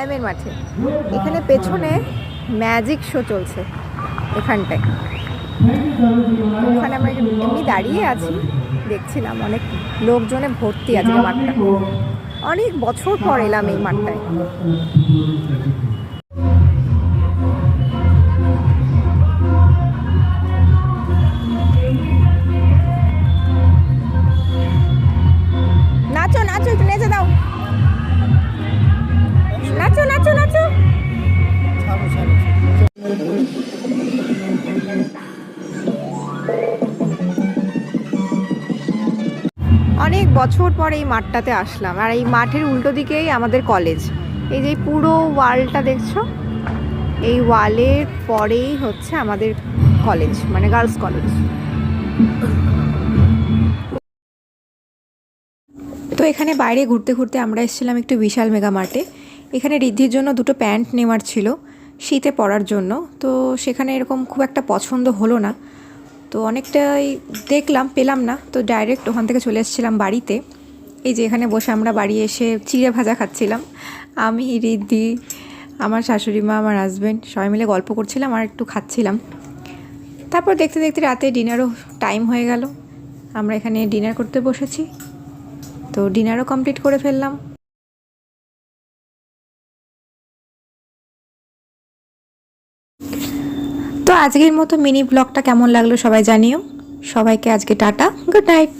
ব্যায়ামের মাঠে। এখানে পেছনে ম্যাজিক শো চলছে এখানটায়। ওখানে আমরা এমনি দাঁড়িয়ে আছি, দেখছিলাম অনেক লোকজনে ভর্তি আজকে মাঠটা। অনেক বছর পর এলাম এই মাঠটায়। নাচো নাচো, একটু নেচে দাও, নাচো নাচো নাচো। অনেক বছর পর এই মাঠটাতে আসলাম, আর এই মাঠের উল্টো দিকেই আমাদের কলেজ। এই যে পুরো ওয়ালটা দেখছো, এই ওয়ালের পরেই হচ্ছে আমাদের কলেজ, মানে গার্লস কলেজ। তো এখানে বাইরে ঘুরতে ঘুরতে আমরা এসেছিলাম একটু বিশাল মেগা মার্টে। এখানে ঋদ্ধির জন্য দুটো প্যান্ট নেওয়ার ছিল শীতে পরার জন্য। তো সেখানে এরকম খুব একটা পছন্দ হলো না, তো অনেকটাই দেখলাম, পেলাম না, তো ডাইরেক্ট ওখান থেকে চলে এসেছিলাম বাড়িতে। এই যে এখানে বসে আমরা বাড়ি এসে চিড়ে ভাজা খাচ্ছিলাম, আমি, ঋদ্ধি, আমার শাশুড়ি মা, আমার হাজব্যান্ড সবাই মিলে গল্প করছিলাম আর একটু খাচ্ছিলাম। তারপর দেখতে দেখতে রাতে ডিনারও টাইম হয়ে গেল। আমরা এখানে ডিনার করতে বসেছি, তো ডিনারও কমপ্লিট করে ফেললাম। তো আজকের মতো মিনি ব্লগটা কেমন লাগলো সবাই জানিও। সবাইকে আজকে টাটা, গুড নাইট।